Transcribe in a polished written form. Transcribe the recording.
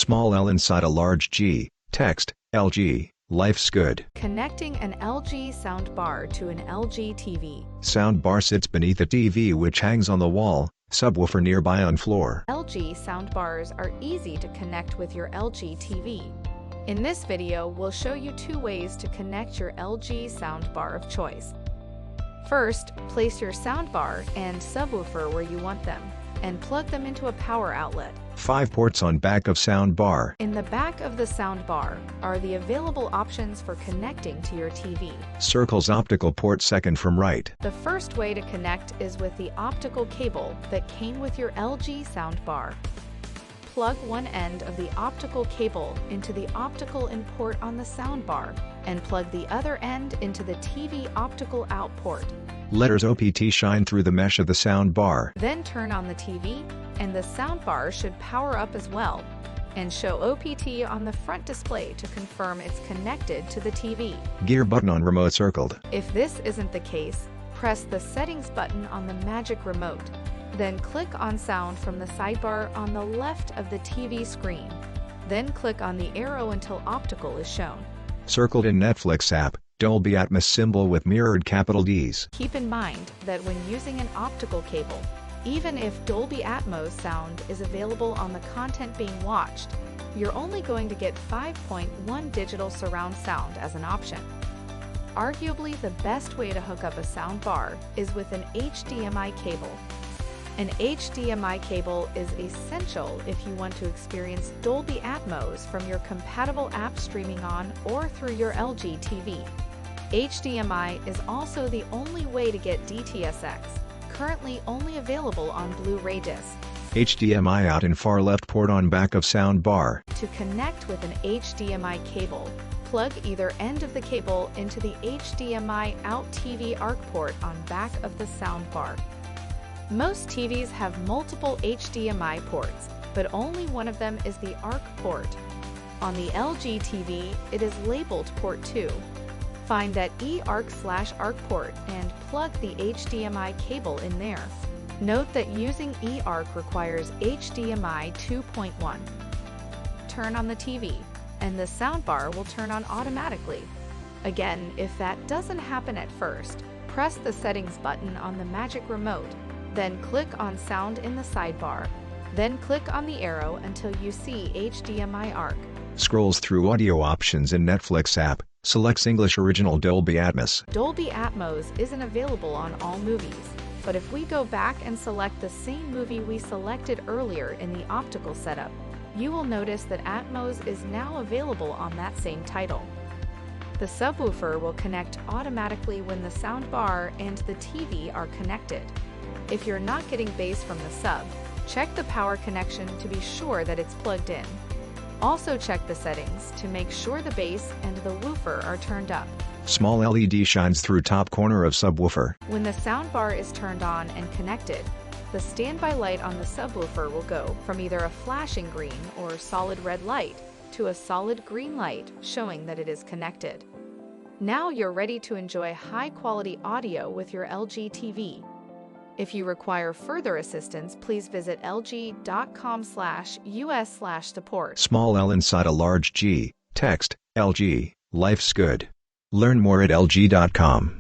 Small L inside a large G. Text, LG, life's good. Connecting an LG soundbar to an LG TV. Soundbar sits beneath a TV which hangs on the wall, subwoofer nearby on floor. LG soundbars are easy to connect with your LG TV. In this video, we'll show you 2 ways to connect your LG soundbar of choice. First, place your soundbar and subwoofer where you want them, and plug them into a power outlet. 5 ports on back of soundbar. In the back of the soundbar are the available options for connecting to your TV. Circles optical port second from right. The first way to connect is with the optical cable that came with your LG soundbar. Plug one end of the optical cable into the optical in port on the soundbar, and plug the other end into the TV optical out port. Letters OPT shine through the mesh of the soundbar. Then turn on the TV, and the soundbar should power up as well, and show OPT on the front display to confirm it's connected to the TV. Gear button on remote circled. If this isn't the case, press the settings button on the Magic Remote. Then click on sound from the sidebar on the left of the TV screen. Then click on the arrow until optical is shown. Circled in Netflix app, Dolby Atmos symbol with mirrored capital Ds. Keep in mind that when using an optical cable, even if Dolby Atmos sound is available on the content being watched, you're only going to get 5.1 digital surround sound as an option. Arguably, the best way to hook up a soundbar is with an HDMI cable. An HDMI cable is essential if you want to experience Dolby Atmos from your compatible app streaming on or through your LG TV. HDMI is also the only way to get DTS:X, currently only available on Blu-ray disc. HDMI out in far left port on back of soundbar. To connect with an HDMI cable, plug either end of the cable into the HDMI out TV ARC port on back of the soundbar. Most TVs have multiple HDMI ports, but only one of them is the ARC port. On the LG TV, it is labeled port 2. Find that eARC/ARC port and plug the HDMI cable in there. Note that using eARC requires HDMI 2.1. Turn on the TV, and the soundbar will turn on automatically. Again, if that doesn't happen at first, press the settings button on the Magic Remote, then click on sound in the sidebar. Then click on the arrow until you see HDMI ARC. Scrolls through audio options in Netflix app, selects English Original Dolby Atmos. Dolby Atmos isn't available on all movies, but if we go back and select the same movie we selected earlier in the optical setup, you will notice that Atmos is now available on that same title. The subwoofer will connect automatically when the soundbar and the TV are connected. If you're not getting bass from the sub, check the power connection to be sure that it's plugged in. Also check the settings to make sure the bass and the woofer are turned up. Small LED shines through top corner of subwoofer. When the soundbar is turned on and connected, the standby light on the subwoofer will go from either a flashing green or solid red light to a solid green light showing that it is connected. Now you're ready to enjoy high-quality audio with your LG TV. If you require further assistance, please visit lg.com/us/support. Small L inside a large G. Text, LG, life's good. Learn more at lg.com.